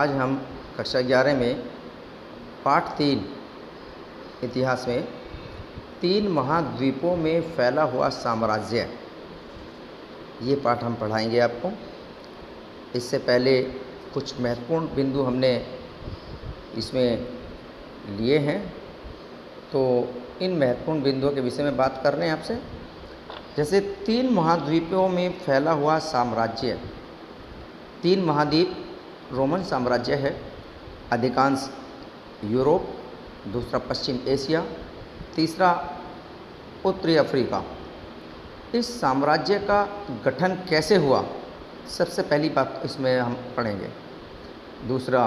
आज हम कक्षा 11 में पाठ 3 इतिहास में 3 महाद्वीपों में फैला हुआ साम्राज्य, ये पाठ हम पढ़ाएंगे आपको। इससे पहले कुछ महत्वपूर्ण बिंदु हमने इसमें लिए हैं, तो इन महत्वपूर्ण बिंदुओं के विषय में बात कर रहे हैं आपसे। जैसे 3 महाद्वीपों में फैला हुआ साम्राज्य। 3 महाद्वीप रोमन साम्राज्य है, अधिकांश यूरोप, दूसरा पश्चिम एशिया, तीसरा उत्तरी अफ्रीका। इस साम्राज्य का गठन कैसे हुआ, सबसे पहली बात इसमें हम पढ़ेंगे। दूसरा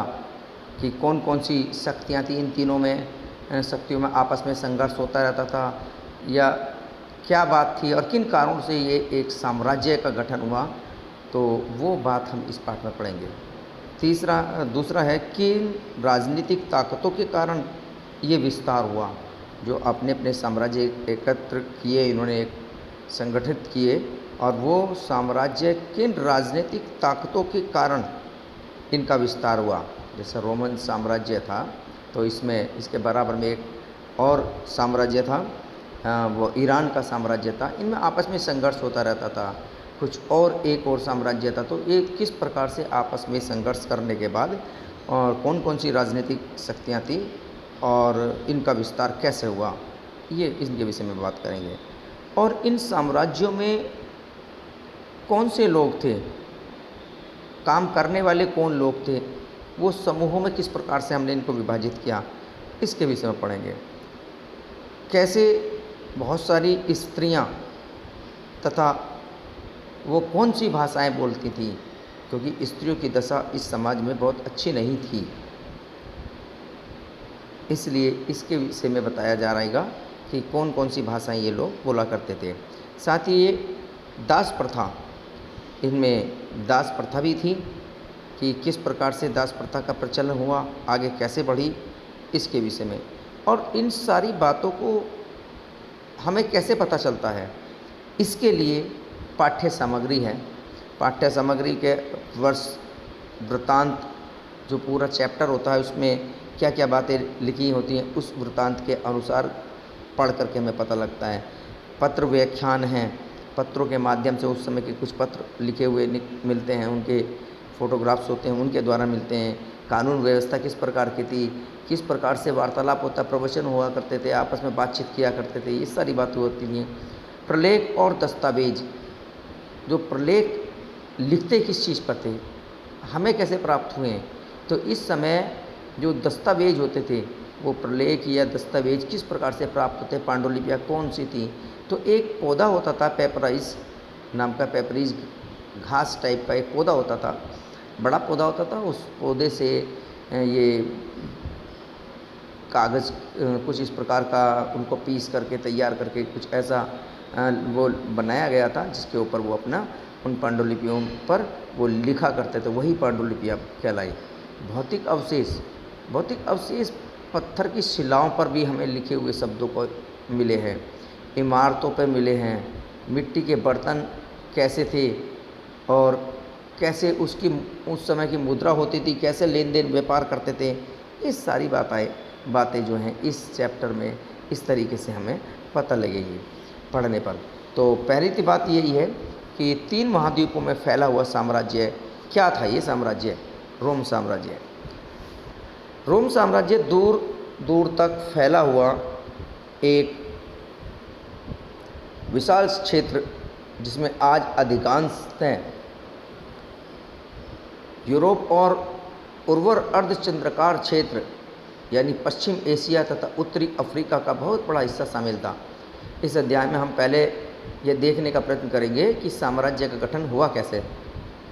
कि कौन कौन सी शक्तियाँ थी, इन तीनों में शक्तियों में आपस में संघर्ष होता रहता था, या क्या बात थी और किन कारणों से ये एक साम्राज्य का गठन हुआ, तो वो बात हम इस पाठ में पढ़ेंगे। दूसरा है किन राजनीतिक ताकतों के कारण ये विस्तार हुआ, जो अपने अपने साम्राज्य एकत्र किए, इन्होंने एक संगठित किए, और वो साम्राज्य किन राजनीतिक ताकतों के कारण इनका विस्तार हुआ। जैसे रोमन साम्राज्य था, तो इसमें इसके बराबर में एक और साम्राज्य था, वो ईरान का साम्राज्य था। इनमें आपस में संघर्ष होता रहता था। कुछ और एक और साम्राज्य था, तो ये किस प्रकार से आपस में संघर्ष करने के बाद और कौन कौन सी राजनीतिक शक्तियाँ थी और इनका विस्तार कैसे हुआ, ये इनके विषय में बात करेंगे। और इन साम्राज्यों में कौन से लोग थे, काम करने वाले कौन लोग थे, वो समूहों में किस प्रकार से हमने इनको विभाजित किया, इसके विषय में पढ़ेंगे। कैसे बहुत सारी स्त्रियां तथा वो कौन सी भाषाएं बोलती थी, क्योंकि स्त्रियों की दशा इस समाज में बहुत अच्छी नहीं थी, इसलिए इसके विषय में बताया जा रहेगा कि कौन कौन सी भाषाएं ये लोग बोला करते थे। साथ ही ये दास प्रथा, इनमें दास प्रथा भी थी कि किस प्रकार से दास प्रथा का प्रचलन हुआ, आगे कैसे बढ़ी, इसके विषय में। और इन सारी बातों को हमें कैसे पता चलता है, इसके लिए पाठ्य सामग्री है। पाठ्य सामग्री के वर्ष वृत्तांत, जो पूरा चैप्टर होता है उसमें क्या क्या बातें लिखी होती हैं, उस वृत्तांत के अनुसार पढ़ करके हमें पता लगता है। पत्र व्याख्यान हैं, पत्रों के माध्यम से उस समय के कुछ पत्र लिखे हुए मिलते हैं, उनके फोटोग्राफ्स होते हैं, उनके द्वारा मिलते हैं। कानून व्यवस्था किस प्रकार की थी, किस प्रकार से वार्तालाप होता, प्रवचन हुआ करते थे, आपस में बातचीत किया करते थे, ये सारी बातें होती हैं। प्रलेख और दस्तावेज, जो प्रलेख लिखते किस चीज़ पर थे, हमें कैसे प्राप्त हुए, तो इस समय जो दस्तावेज होते थे, वो प्रलेख या दस्तावेज किस प्रकार से प्राप्त होते, पांडुलिपियाँ कौन सी थी। तो एक पौधा होता था, पेपराइज नाम का, पेपरीज घास टाइप का एक पौधा होता था, बड़ा पौधा होता था। उस पौधे से ये कागज़ कुछ इस प्रकार का उनको पीस करके तैयार करके कुछ ऐसा वो बनाया गया था, जिसके ऊपर वो अपना उन पांडुलिपियों पर वो लिखा करते थे, वही पांडुलिपियाँ कहलाई। भौतिक अवशेष पत्थर की शिलाओं पर भी हमें लिखे हुए शब्दों को मिले हैं, इमारतों पर मिले हैं। मिट्टी के बर्तन कैसे थे और कैसे उसकी उस समय की मुद्रा होती थी, कैसे लेन देन व्यापार करते थे, ये सारी बातें जो हैं इस चैप्टर में इस तरीके से हमें पता लगेगी पढ़ने पर। तो पहली बात यही है कि 3 महाद्वीपों में फैला हुआ साम्राज्य क्या था। ये साम्राज्य रोम साम्राज्य। रोम साम्राज्य दूर दूर तक फैला हुआ एक विशाल क्षेत्र, जिसमें आज अधिकांशतः यूरोप और उर्वर अर्धचंद्राकार क्षेत्र यानी पश्चिम एशिया तथा उत्तरी अफ्रीका का बहुत बड़ा हिस्सा शामिल था। इस अध्याय में हम पहले ये देखने का प्रयत्न करेंगे कि साम्राज्य का गठन हुआ कैसे,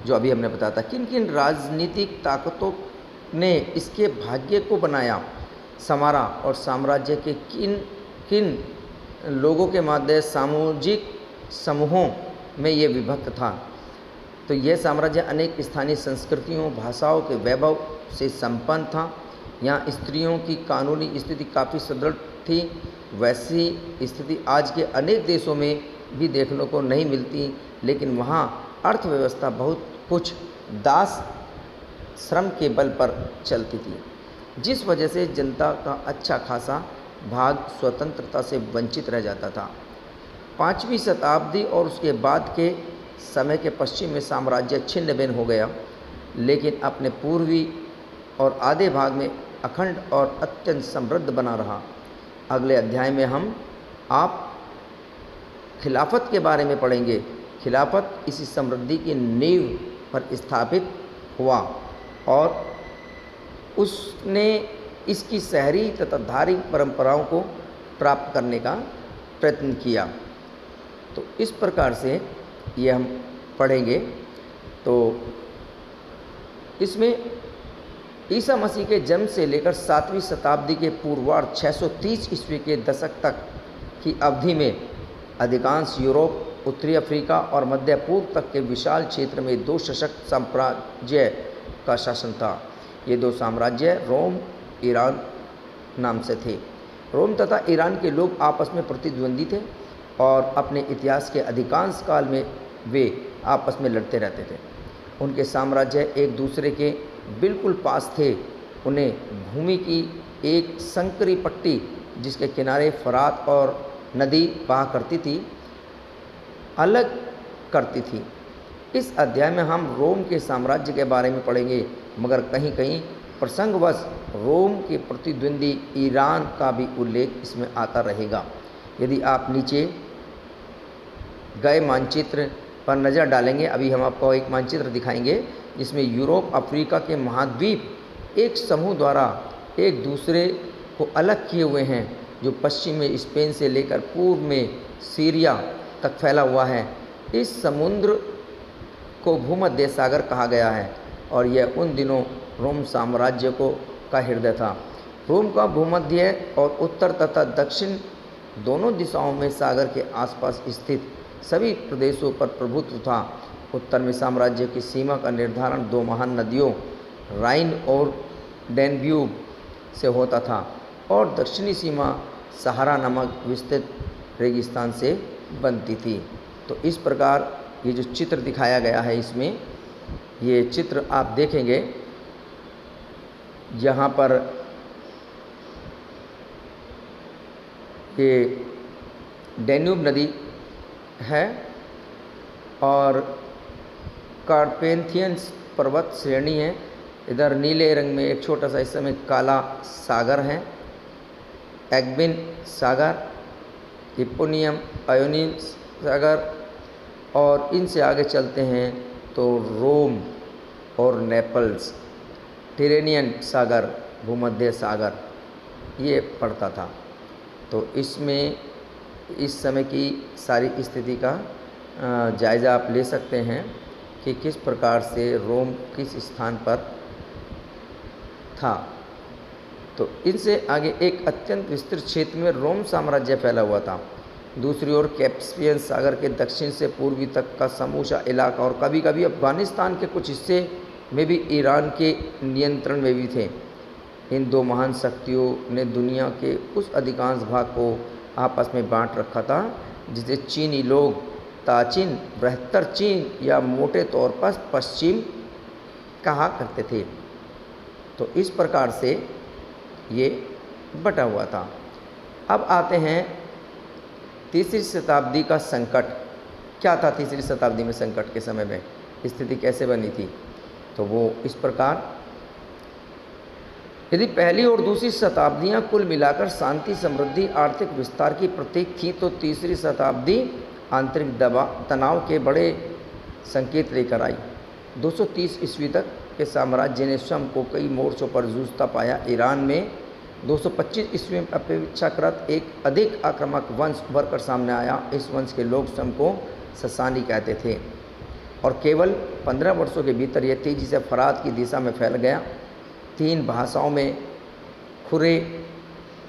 जो अभी हमने बताया था। किन किन राजनीतिक ताकतों ने इसके भाग्य को बनाया, संवारा, और साम्राज्य के किन किन लोगों के माध्यम सामाजिक समूहों में ये विभक्त था। तो यह साम्राज्य अनेक स्थानीय संस्कृतियों, भाषाओं के वैभव से संपन्न था। यहाँ स्त्रियों की कानूनी स्थिति काफ़ी सुदृढ़ थी। वैसी स्थिति आज के अनेक देशों में भी देखने को नहीं मिलती, लेकिन वहाँ अर्थव्यवस्था बहुत कुछ दास श्रम के बल पर चलती थी, जिस वजह से जनता का अच्छा खासा भाग स्वतंत्रता से वंचित रह जाता था। 5वीं शताब्दी और उसके बाद के समय के पश्चिम में साम्राज्य छिन्न भिन्न हो गया, लेकिन अपने पूर्वी और आधे भाग में अखंड और अत्यंत समृद्ध बना रहा। अगले अध्याय में हम आप खिलाफत के बारे में पढ़ेंगे। खिलाफत इसी समृद्धि की नींव पर स्थापित हुआ और उसने इसकी शहरी तथा धार्मिक परंपराओं को प्राप्त करने का प्रयत्न किया। तो इस प्रकार से ये हम पढ़ेंगे। तो इसमें ईसा मसीह के जन्म से लेकर 7वीं शताब्दी के पूर्वार्ध 630 ईस्वी के दशक तक की अवधि में अधिकांश यूरोप, उत्तरी अफ्रीका और मध्य पूर्व तक के विशाल क्षेत्र में 2 सशक्त साम्राज्य का शासन था। ये 2 साम्राज्य रोम, ईरान नाम से थे। रोम तथा ईरान के लोग आपस में प्रतिद्वंदी थे और अपने इतिहास के अधिकांश काल में वे आपस में लड़ते रहते थे। उनके साम्राज्य एक दूसरे के बिल्कुल पास थे। उन्हें भूमि की एक संकरी पट्टी जिसके किनारे फरात और नदी बहा करती थी, अलग करती थी। इस अध्याय में हम रोम के साम्राज्य के बारे में पढ़ेंगे, मगर कहीं कहीं प्रसंगवश रोम के प्रतिद्वंदी ईरान का भी उल्लेख इसमें आता रहेगा। यदि आप नीचे गए मानचित्र पर नज़र डालेंगे, अभी हम आपको एक मानचित्र दिखाएंगे जिसमें यूरोप, अफ्रीका के महाद्वीप एक समूह द्वारा एक दूसरे को अलग किए हुए हैं, जो पश्चिम में स्पेन से लेकर पूर्व में सीरिया तक फैला हुआ है। इस समुद्र को भूमध्य सागर कहा गया है और यह उन दिनों रोम साम्राज्य का हृदय था। रोम का भूमध्य और उत्तर तथा दक्षिण दोनों दिशाओं में सागर के आसपास स्थित सभी प्रदेशों पर प्रभुत्व था। उत्तर में साम्राज्य की सीमा का निर्धारण 2 महान नदियों राइन और डैन्यूब से होता था और दक्षिणी सीमा सहारा नामक विस्तृत रेगिस्तान से बनती थी। तो इस प्रकार ये जो चित्र दिखाया गया है, इसमें ये चित्र आप देखेंगे, यहाँ पर ये डैन्यूब नदी है और कार्पेथियंस पर्वत श्रेणी है। इधर नीले रंग में एक छोटा सा हिस्से में काला सागर है, एग्बिन सागर, हिप्पोनियम, आयोनियन सागर, और इनसे आगे चलते हैं तो रोम और नेपल्स, टिरेनियन सागर, भूमध्य सागर ये पड़ता था। तो इसमें इस समय की सारी स्थिति का जायज़ा आप ले सकते हैं कि किस प्रकार से रोम किस स्थान पर था। तो इनसे आगे एक अत्यंत विस्तृत क्षेत्र में रोम साम्राज्य फैला हुआ था। दूसरी ओर कैस्पियन सागर के दक्षिण से पूर्वी तक का समूचा इलाका और कभी कभी अफगानिस्तान के कुछ हिस्से में भी ईरान के नियंत्रण में भी थे। इन 2 महान शक्तियों ने दुनिया के उस अधिकांश भाग को आपस में बांट रखा था जिसे चीनी लोग ताचीन, बृहत्तर चीन या मोटे तौर पर पश्चिम कहा करते थे। तो इस प्रकार से ये बटा हुआ था। अब आते हैं तीसरी शताब्दी का संकट। क्या था तीसरी शताब्दी में संकट के समय में, स्थिति कैसे बनी थी? तो वो इस प्रकार, यदि पहली और दूसरी शताब्दियां कुल मिलाकर शांति, समृद्धि, आर्थिक विस्तार की प्रतीक थी, तो तीसरी शताब्दी आंतरिक तनाव के बड़े संकेत लेकर आई। 230 ईस्वी तक के साम्राज्य ने स्वयं को कई मोर्चों पर जूझता पाया। ईरान में 225 ईस्वी में अपेक्षाकृत एक अधिक आक्रामक वंश उभर कर सामने आया। इस वंश के लोग स्वयं को ससानी कहते थे और केवल 15 वर्षों के भीतर यह तेजी से फरात की दिशा में फैल गया। 3 भाषाओं में खुरे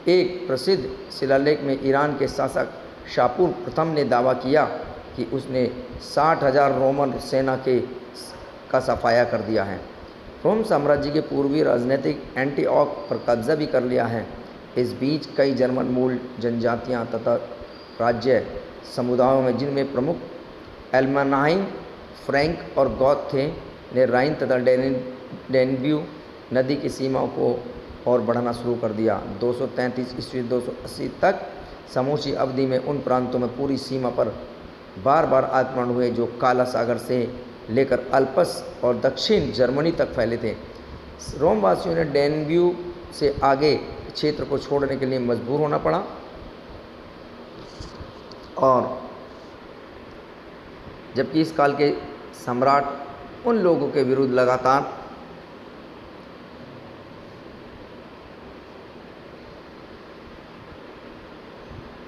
एक प्रसिद्ध शिलालेख में ईरान के शासक शापूर प्रथम ने दावा किया कि उसने 60,000 रोमन सेना का सफाया कर दिया है। रोम साम्राज्य के पूर्वी राजनीतिक एंटीओक पर कब्जा भी कर लिया है। इस बीच कई जर्मन मूल जनजातियां तथा राज्य समुदायों में, जिनमें प्रमुख एल्मानाइन, फ्रैंक और गौथ थे, ने राइन तथा डेन्यू नदी की सीमाओं को और बढ़ाना शुरू कर दिया। 233 ईस्वी 280 तक समूची अवधि में उन प्रांतों में पूरी सीमा पर बार बार आक्रमण हुए जो काला सागर से लेकर अल्पस और दक्षिण जर्मनी तक फैले थे। रोमवासियों ने डेन्यू से आगे क्षेत्र को छोड़ने के लिए मजबूर होना पड़ा और जबकि इस काल के सम्राट उन लोगों के विरुद्ध लगातार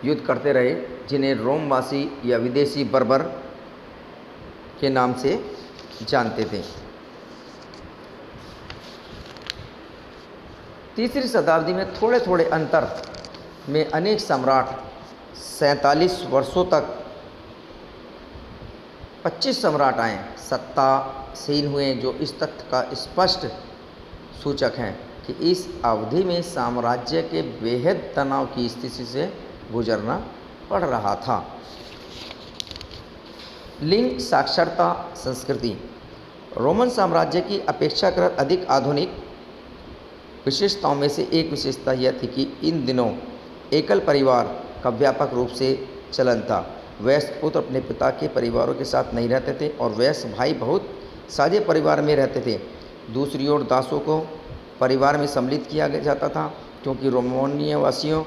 युद्ध करते रहे, जिन्हें रोमवासी या विदेशी बर्बर के नाम से जानते थे। तीसरी शताब्दी में थोड़े थोड़े अंतर में अनेक सम्राट 47 वर्षों तक 25 सम्राट आए, सत्तासीन हुए, जो इस तथ्य का स्पष्ट सूचक हैं कि इस अवधि में साम्राज्य के बेहद तनाव की स्थिति से गुजरना पड़ रहा था। लिंग साक्षरता संस्कृति। रोमन साम्राज्य की अपेक्षाकृत अधिक आधुनिक विशेषताओं में से एक विशेषता यह थी कि इन दिनों एकल परिवार का व्यापक रूप से चलन था। वयस्क पुत्र अपने पिता के परिवारों के साथ नहीं रहते थे और वयस्क भाई बहुत साझे परिवार में रहते थे। दूसरी ओर दासों को परिवार में सम्मिलित किया जाता था, क्योंकि रोमानिया वासियों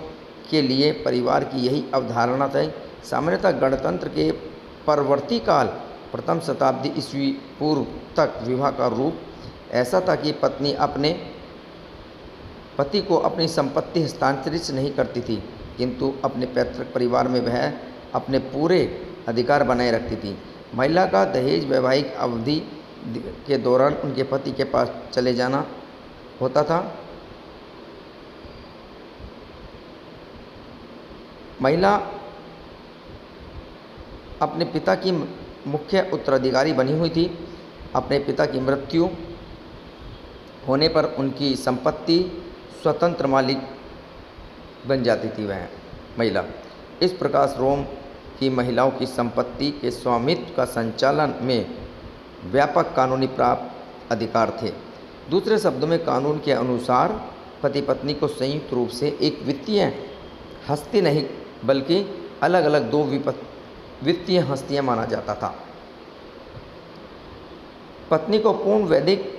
के लिए परिवार की यही अवधारणा थी। सामान्यतः गणतंत्र के परवर्ती काल प्रथम शताब्दी ईस्वी पूर्व तक विवाह का रूप ऐसा था कि पत्नी अपने पति को अपनी संपत्ति हस्तांतरित नहीं करती थी, किंतु अपने पैतृक परिवार में वह अपने पूरे अधिकार बनाए रखती थी। महिला का दहेज वैवाहिक अवधि के दौरान उनके पति के पास चले जाना होता था। महिला अपने पिता की मुख्य उत्तराधिकारी बनी हुई थी। अपने पिता की मृत्यु होने पर उनकी संपत्ति स्वतंत्र मालिक बन जाती थी वह महिला। इस प्रकार रोम की महिलाओं की संपत्ति के स्वामित्व का संचालन में व्यापक कानूनी प्राप्त अधिकार थे। दूसरे शब्दों में कानून के अनुसार पति पत्नी को संयुक्त रूप से एक वित्तीय हस्ती नहीं बल्कि अलग अलग दो वित्तीय हस्तियां माना जाता था। पत्नी को पूर्ण वैदिक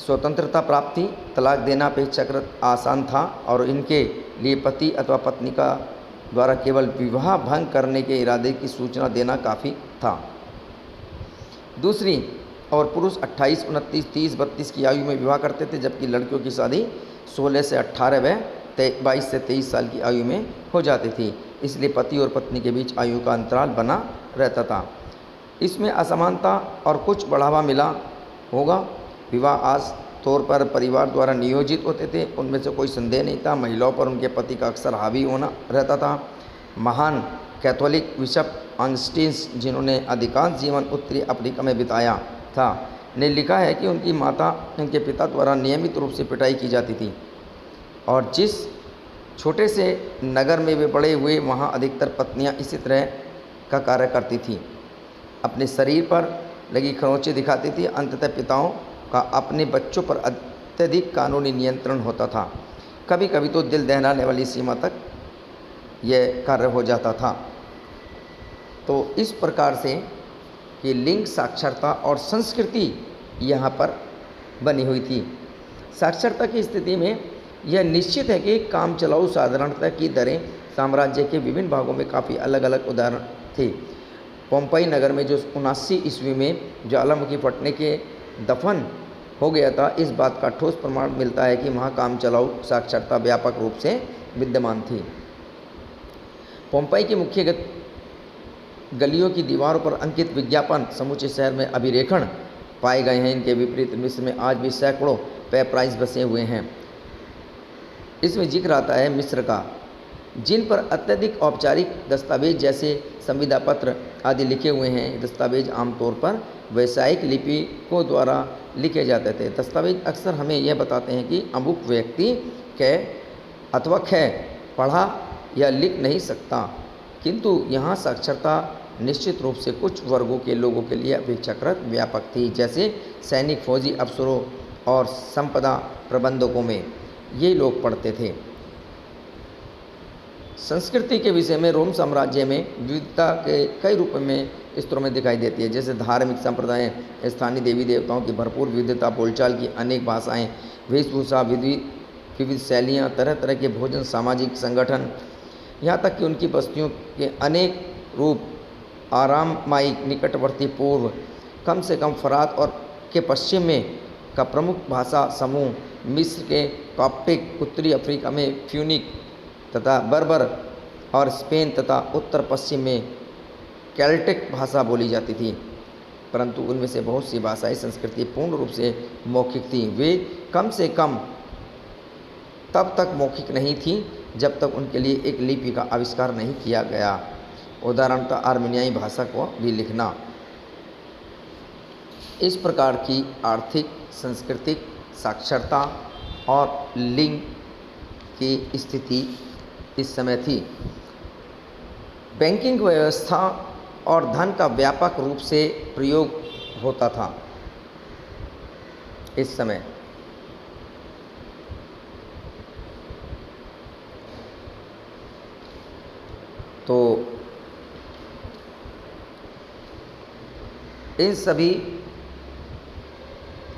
स्वतंत्रता प्राप्त थी। तलाक देना अपेक्षाकृत आसान था और इनके लिए पति अथवा पत्नी का द्वारा केवल विवाह भंग करने के इरादे की सूचना देना काफ़ी था। दूसरी और पुरुष 28, 29, 30, 32 की आयु में विवाह करते थे, जबकि लड़कियों की शादी 16 से 18 व 22 से 23 साल की आयु में हो जाती थी। इसलिए पति और पत्नी के बीच आयु का अंतराल बना रहता था। इसमें असमानता और कुछ बढ़ावा मिला होगा। विवाह आज तौर पर परिवार द्वारा नियोजित होते थे, उनमें से कोई संदेह नहीं था। महिलाओं पर उनके पति का अक्सर हावी होना रहता था। महान कैथोलिक बिशप ऑगस्टीन, जिन्होंने अधिकांश जीवन उत्तरी अफ्रीका में बिताया था, ने लिखा है कि उनकी माता उनके पिता द्वारा नियमित रूप से पिटाई की जाती थी और जिस छोटे से नगर में वे बड़े हुए वहाँ अधिकतर पत्नियाँ इसी तरह का कार्य करती थीं। अपने शरीर पर लगी खरोंचें दिखाती थी। अंततः पिताओं का अपने बच्चों पर अत्यधिक कानूनी नियंत्रण होता था। कभी कभी तो दिल दहलाने वाली सीमा तक यह कार्य हो जाता था। तो इस प्रकार से कि लिंग साक्षरता और संस्कृति यहाँ पर बनी हुई थी। साक्षरता की स्थिति में यह निश्चित है कि काम चलाऊ साधारणता की दरें साम्राज्य के विभिन्न भागों में काफ़ी अलग अलग उदाहरण थे। पोम्पई नगर में जो 79 ईस्वी में ज्वालामुखी फटने के दफन हो गया था, इस बात का ठोस प्रमाण मिलता है कि वहाँ काम चलाऊ साक्षरता व्यापक रूप से विद्यमान थी। पोम्पई की मुख्य गलियों की दीवारों पर अंकित विज्ञापन समूचे शहर में अभिलेखण पाए गए हैं। इनके विपरीत मिस्र में आज भी सैकड़ों पेपराइज बसे हुए हैं। इसमें जिक्र आता है मिस्र का, जिन पर अत्यधिक औपचारिक दस्तावेज जैसे संविदा पत्र आदि लिखे हुए हैं। दस्तावेज आमतौर पर वैसायिक लिपिकों द्वारा लिखे जाते थे। दस्तावेज अक्सर हमें यह बताते हैं कि अमुक व्यक्ति कै अथवा ख पढ़ा या लिख नहीं सकता, किंतु यहाँ साक्षरता निश्चित रूप से कुछ वर्गों के लोगों के लिए अपेक्षाकृत व्यापक थी, जैसे सैनिक, फौजी अफसरों और संपदा प्रबंधकों में ये लोग पढ़ते थे। संस्कृति के विषय में रोम साम्राज्य में विविधता के कई रूप में स्तरों में दिखाई देती है, जैसे धार्मिक संप्रदाय, स्थानीय देवी देवताओं की भरपूर विविधता, बोलचाल की अनेक भाषाएं, वेशभूषा, विविध शैलियाँ, तरह तरह के भोजन, सामाजिक संगठन, यहाँ तक कि उनकी बस्तियों के अनेक रूप, आरामाइक, निकटवर्ती पूर्व, कम से कम फरात और के पश्चिम में का प्रमुख भाषा समूह, मिस्र के कॉप्टिक, उत्तरी अफ्रीका में फ्यूनिक तथा बर्बर और स्पेन तथा उत्तर पश्चिम में केल्टिक भाषा बोली जाती थी। परंतु उनमें से बहुत सी भाषाएं संस्कृति पूर्ण रूप से मौखिक थीं। वे कम से कम तब तक मौखिक नहीं थीं जब तक उनके लिए एक लिपि का आविष्कार नहीं किया गया। उदाहरणतः आर्मेनियाई भाषा को भी लिखना। इस प्रकार की आर्थिक, सांस्कृतिक, साक्षरता और लिंग की स्थिति इस समय थी। बैंकिंग व्यवस्था और धन का व्यापक रूप से प्रयोग होता था इस समय। तो इन सभी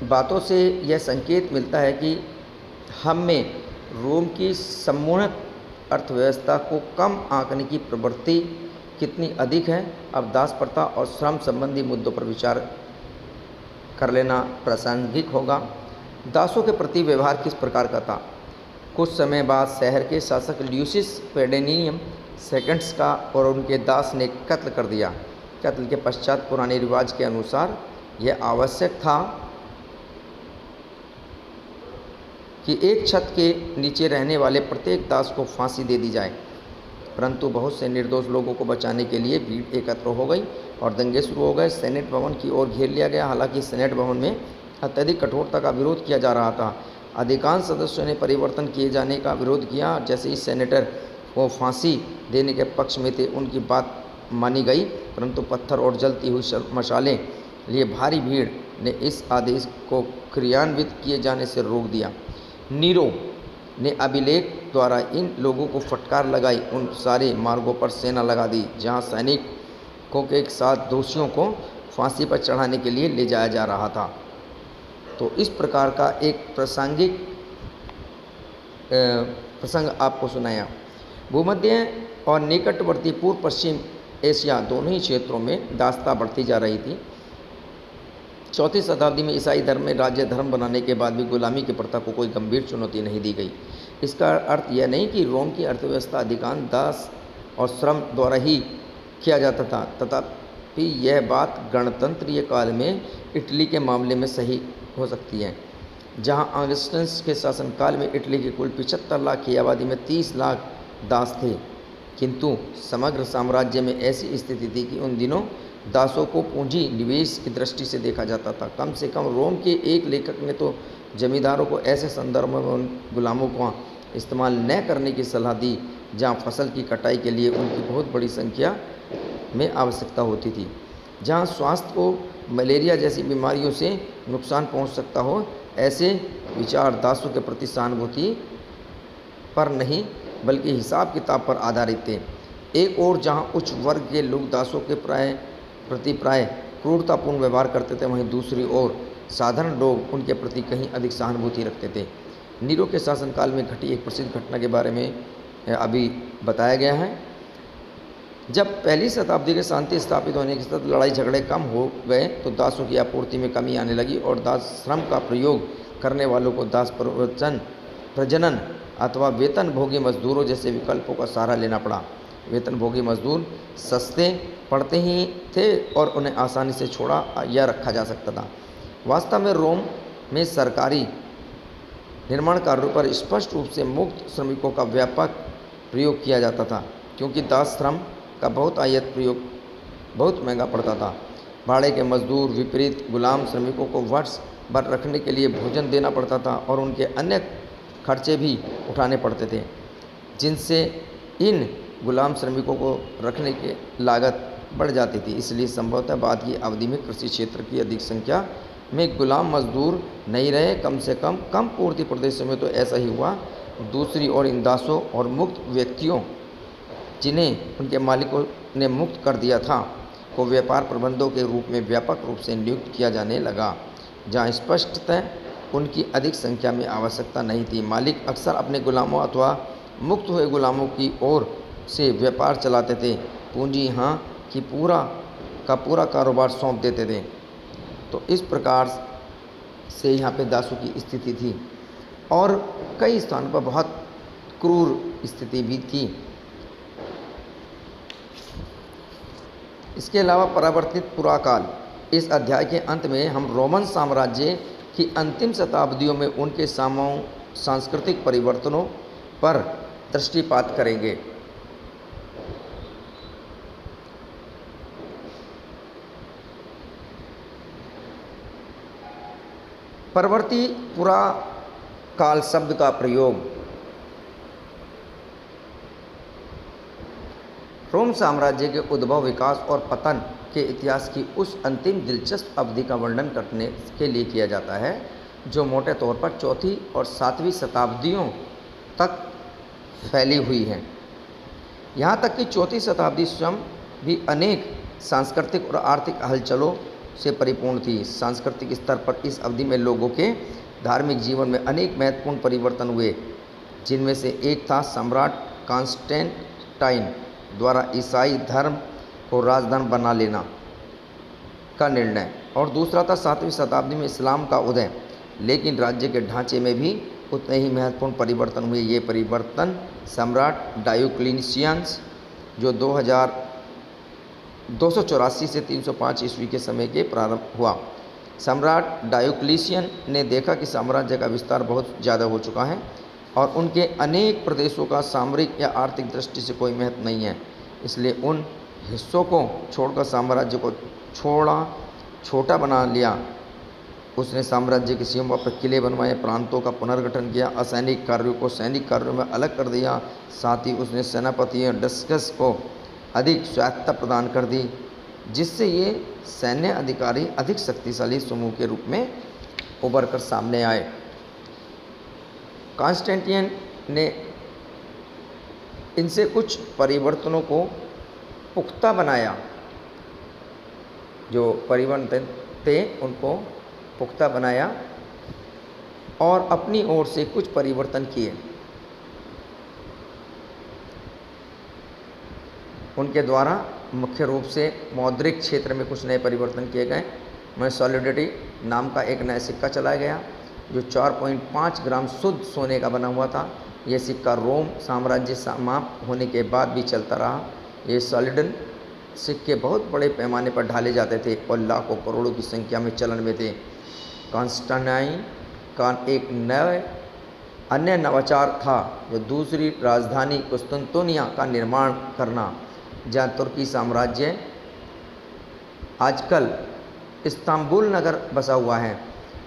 बातों से यह संकेत मिलता है कि हम में रोम की सम्मोहक अर्थव्यवस्था को कम आंकने की प्रवृत्ति कितनी अधिक है। अब दास प्रथा और श्रम संबंधी मुद्दों पर विचार कर लेना प्रासंगिक होगा। दासों के प्रति व्यवहार किस प्रकार का था? कुछ समय बाद शहर के शासक ल्यूसियस पेडेनियम सेकंड्स का और उनके दास ने कत्ल कर दिया। कत्ल के पश्चात पुराने रिवाज के अनुसार यह आवश्यक था कि एक छत के नीचे रहने वाले प्रत्येक दास को फांसी दे दी जाए, परंतु बहुत से निर्दोष लोगों को बचाने के लिए भीड़ एकत्र हो गई और दंगे शुरू हो गए। सेनेट भवन की ओर घेर लिया गया। हालांकि सेनेट भवन में अत्यधिक कठोरता का विरोध किया जा रहा था। अधिकांश सदस्यों ने परिवर्तन किए जाने का विरोध किया। जैसे ही सेनेटर को फांसी देने के पक्ष में थे, उनकी बात मानी गई, परंतु पत्थर और जलती हुई मशालें लिए भारी भीड़ ने इस आदेश को क्रियान्वित किए जाने से रोक दिया। नीरो ने अभिलेख द्वारा इन लोगों को फटकार लगाई। उन सारे मार्गों पर सेना लगा दी जहां सैनिकों के साथ दोषियों को फांसी पर चढ़ाने के लिए ले जाया जा रहा था। तो इस प्रकार का एक प्रासंगिक प्रसंग आपको सुनाया। भूमध्य और निकटवर्ती पूर्व पश्चिम एशिया दोनों ही क्षेत्रों में दासता बढ़ती जा रही थी। 4वीं शताब्दी में ईसाई धर्म में राज्य धर्म बनाने के बाद भी गुलामी की प्रथा को कोई गंभीर चुनौती नहीं दी गई। इसका अर्थ यह नहीं कि रोम की अर्थव्यवस्था अधिकांश दास और श्रम द्वारा ही किया जाता था। तथापि यह बात गणतंत्रीय काल में इटली के मामले में सही हो सकती है, जहां ऑगस्टस के शासनकाल में इटली की कुल 75 लाख की आबादी में 30 लाख दास थे। किंतु समग्र साम्राज्य में ऐसी स्थिति थी कि उन दिनों दासों को पूंजी निवेश की दृष्टि से देखा जाता था। कम से कम रोम के एक लेखक ने तो जमींदारों को ऐसे संदर्भों में उन गुलामों को इस्तेमाल न करने की सलाह दी जहां फसल की कटाई के लिए उनकी बहुत बड़ी संख्या में आवश्यकता होती थी, जहां स्वास्थ्य को मलेरिया जैसी बीमारियों से नुकसान पहुंच सकता हो। ऐसे विचार दासों के प्रति सहानुभूति पर नहीं बल्कि हिसाब किताब पर आधारित थे। एक और जहां उच्च वर्ग के लोग दासों के प्रति प्राय क्रूरतापूर्ण व्यवहार करते थे, वहीं दूसरी ओर साधारण लोग उनके प्रति कहीं अधिक सहानुभूति रखते थे। नीरो के शासनकाल में घटी एक प्रसिद्ध घटना के बारे में अभी बताया गया है। जब पहली शताब्दी के शांति स्थापित होने के साथ लड़ाई झगड़े कम हो गए तो दासों की आपूर्ति में कमी आने लगी और दास श्रम का प्रयोग करने वालों को दास प्रजनन अथवा वेतन भोगी मजदूरों जैसे विकल्पों का सहारा लेना पड़ा। वेतन भोगी मजदूर सस्ते पड़ते ही थे और उन्हें आसानी से छोड़ा या रखा जा सकता था। वास्तव में रोम में सरकारी निर्माण कार्यों पर स्पष्ट रूप से मुक्त श्रमिकों का व्यापक प्रयोग किया जाता था, क्योंकि दास श्रम का बहुत आयत प्रयोग बहुत महंगा पड़ता था। भाड़े के मजदूर विपरीत गुलाम श्रमिकों को वर्ष भर रखने के लिए भोजन देना पड़ता था और उनके अन्य खर्चे भी उठाने पड़ते थे, जिनसे इन गुलाम श्रमिकों को रखने की लागत बढ़ जाती थी। इसलिए संभवतः बाद की अवधि में कृषि क्षेत्र की अधिक संख्या में गुलाम मजदूर नहीं रहे, कम से कम पूर्ति प्रदेशों में तो ऐसा ही हुआ। दूसरी ओर इन दासों और मुक्त व्यक्तियों जिन्हें उनके मालिकों ने मुक्त कर दिया था को व्यापार प्रबंधों के रूप में व्यापक रूप से नियुक्त किया जाने लगा, जहाँ स्पष्टतः उनकी अधिक संख्या में आवश्यकता नहीं थी। मालिक अक्सर अपने गुलामों अथवा मुक्त हुए गुलामों की ओर से व्यापार चलाते थे, पूंजी यहाँ की पूरा कारोबार सौंप देते थे। तो इस प्रकार से यहाँ पे दासों की स्थिति थी और कई स्थानों पर बहुत क्रूर स्थिति भी थी। इसके अलावा परावर्तित पुराकाल, इस अध्याय के अंत में हम रोमन साम्राज्य की अंतिम शताब्दियों में उनके सांस्कृतिक परिवर्तनों पर दृष्टिपात करेंगे। परवर्ती पुराकाल शब्द का प्रयोग रोम साम्राज्य के उद्भव, विकास और पतन के इतिहास की उस अंतिम दिलचस्प अवधि का वर्णन करने के लिए किया जाता है जो मोटे तौर पर चौथी और सातवीं शताब्दियों तक फैली हुई है। यहाँ तक कि चौथी शताब्दी स्वयं भी अनेक सांस्कृतिक और आर्थिक हलचलों से परिपूर्ण थी। सांस्कृतिक स्तर पर इस अवधि में लोगों के धार्मिक जीवन में अनेक महत्वपूर्ण परिवर्तन हुए, जिनमें से एक था सम्राट कॉन्स्टेंटाइन द्वारा ईसाई धर्म को राजधर्म बना लेना का निर्णय, और दूसरा था सातवीं शताब्दी में इस्लाम का उदय। लेकिन राज्य के ढांचे में भी उतने ही महत्वपूर्ण परिवर्तन हुए। ये परिवर्तन सम्राट डायोक्लिशियस जो 284 से 305 ईस्वी के समय के प्रारंभ हुआ। सम्राट डायोक्लिशियन ने देखा कि साम्राज्य का विस्तार बहुत ज़्यादा हो चुका है और उनके अनेक प्रदेशों का सामरिक या आर्थिक दृष्टि से कोई महत्व नहीं है, इसलिए उन हिस्सों को छोड़कर साम्राज्य को छोटा बना लिया। उसने साम्राज्य की सीमा पर किले बनवाए, प्रांतों का पुनर्गठन किया, असैनिक कार्यों को सैनिक कार्यों में अलग कर दिया। साथ ही उसने सेनापतियों डस्कस को अधिक स्वायत्तता प्रदान कर दी, जिससे ये सैन्य अधिकारी अधिक शक्तिशाली समूह के रूप में उभर कर सामने आए। कॉन्स्टेंटिन ने इनसे कुछ परिवर्तनों को पुख्ता बनाया, जो परिवर्तन थे उनको पुख्ता बनाया और अपनी ओर से कुछ परिवर्तन किए। उनके द्वारा मुख्य रूप से मौद्रिक क्षेत्र में कुछ नए परिवर्तन किए गए। में सॉलिडिटी नाम का एक नया सिक्का चलाया गया जो 4.5 ग्राम शुद्ध सोने का बना हुआ था। यह सिक्का रोम साम्राज्य समाप्त होने के बाद भी चलता रहा। ये सॉलिडन सिक्के बहुत बड़े पैमाने पर ढाले जाते थे और लाखों करोड़ों की संख्या में चलन में थे। कॉन्स्टेंटाइन का एक अन्य नवाचार था जो दूसरी राजधानी कुस्तुनतुनिया का निर्माण करना, जहाँ तुर्की साम्राज्य आजकल इस्तांबुल नगर बसा हुआ है।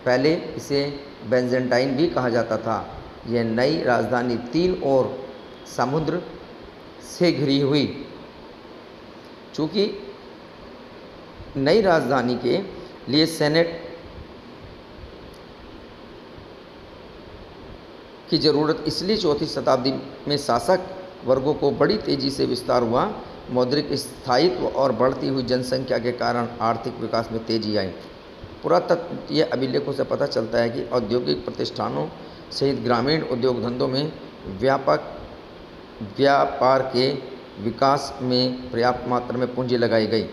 पहले इसे बेंजेंटाइन भी कहा जाता था। यह नई राजधानी तीन ओर समुद्र से घिरी हुई। चूँकि नई राजधानी के लिए सेनेट की ज़रूरत, इसलिए चौथी शताब्दी में शासक वर्गों को बड़ी तेज़ी से विस्तार हुआ। मौद्रिक स्थायित्व और बढ़ती हुई जनसंख्या के कारण आर्थिक विकास में तेजी आई। पुरातत्वीय अभिलेखों से पता चलता है कि औद्योगिक प्रतिष्ठानों सहित ग्रामीण उद्योग धंधों में व्यापार के विकास में पर्याप्त मात्रा में पूंजी लगाई गई।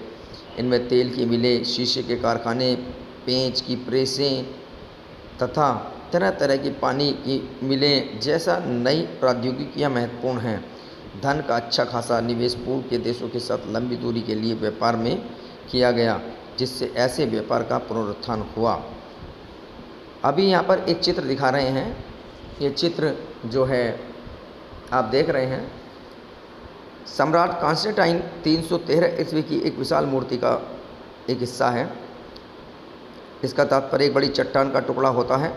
इनमें तेल की मिलें, शीशे के कारखाने, पेंच की प्रेसें तथा तरह तरह की पानी की मिलें जैसा नई प्रौद्योगिकियाँ महत्वपूर्ण हैं। धन का अच्छा खासा निवेश पूर्व के देशों के साथ लंबी दूरी के लिए व्यापार में किया गया, जिससे ऐसे व्यापार का पुनरुत्थान हुआ। अभी यहाँ पर एक चित्र दिखा रहे हैं। ये चित्र जो है आप देख रहे हैं, सम्राट कॉन्स्टेंटाइन 313 ईस्वी की एक विशाल मूर्ति का एक हिस्सा है। इसका तात्पर्य एक बड़ी चट्टान का टुकड़ा होता है,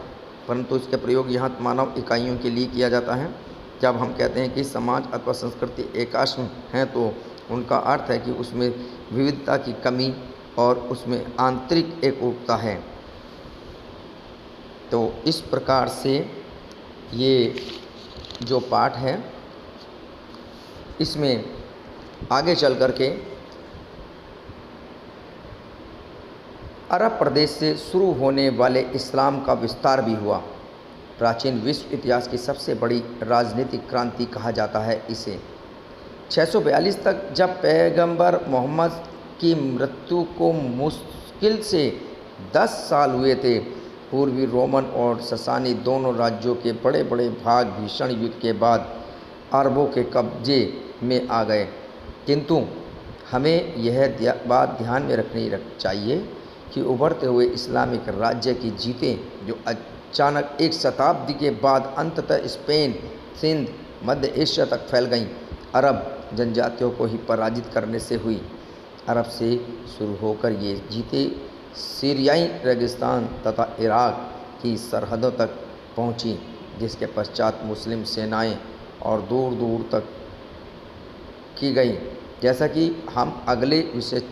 परंतु इसका प्रयोग यहाँ मानव इकाइयों के लिए किया जाता है। जब हम कहते हैं कि समाज अथवा संस्कृति एकाश्म है तो उनका अर्थ है कि उसमें विविधता की कमी और उसमें आंतरिक एकरूपता है। तो इस प्रकार से ये जो पाठ है इसमें आगे चल कर के अरब प्रदेश से शुरू होने वाले इस्लाम का विस्तार भी हुआ। प्राचीन विश्व इतिहास की सबसे बड़ी राजनीतिक क्रांति कहा जाता है इसे। 642 तक जब पैगंबर मोहम्मद की मृत्यु को मुश्किल से 10 साल हुए थे, पूर्वी रोमन और ससानी दोनों राज्यों के बड़े बड़े भाग भीषण युद्ध के बाद अरबों के कब्जे में आ गए। किंतु हमें यह बात ध्यान में रखनी चाहिए कि उभरते हुए इस्लामिक राज्य की जीतें जो अचानक एक शताब्दी के बाद अंततः स्पेन, सिंध, मध्य एशिया तक फैल गईं, अरब जनजातियों को ही पराजित करने से हुई। अरब से शुरू होकर ये जीते सीरियाई रेगिस्तान तथा इराक की सरहदों तक पहुंची, जिसके पश्चात मुस्लिम सेनाएं और दूर दूर तक की गई। जैसा कि हम अगले विषय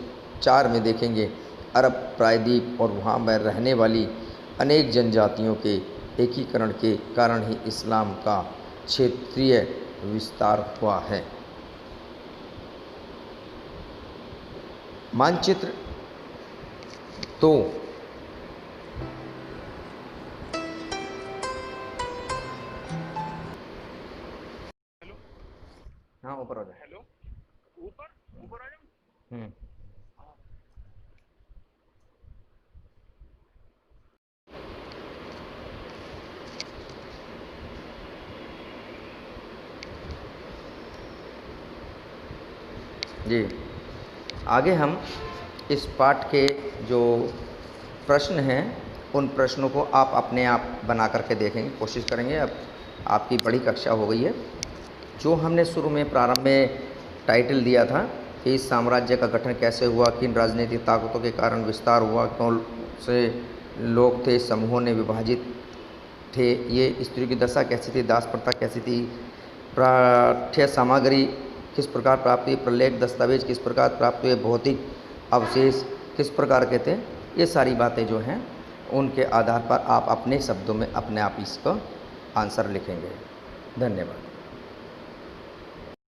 4 में देखेंगे, अरब प्रायद्वीप और वहाँ में रहने वाली अनेक जनजातियों के एकीकरण के कारण ही इस्लाम का क्षेत्रीय विस्तार हुआ है। मानचित्र 2 हाँ ऊपर आ जाए। हेलो, ऊपर आ जाओ। जी, आगे हम इस पाठ के जो प्रश्न हैं उन प्रश्नों को आप अपने आप बना करके देखेंगे, कोशिश करेंगे। अब आपकी बड़ी कक्षा हो गई है। जो हमने शुरू में प्रारंभ में टाइटल दिया था कि इस साम्राज्य का गठन कैसे हुआ, किन राजनीतिक ताकतों के कारण विस्तार हुआ, कौन से लोग थे, समूहों ने विभाजित थे, ये स्त्री की दशा कैसी थी, दास प्रथा कैसी थी, पाठ्य सामग्री किस प्रकार प्राप्त हुई, प्रलेख दस्तावेज किस प्रकार प्राप्त हुए, भौतिक अवशेष किस प्रकार के थे, ये सारी बातें जो हैं उनके आधार पर आप अपने शब्दों में अपने आप इसका आंसर लिखेंगे। धन्यवाद।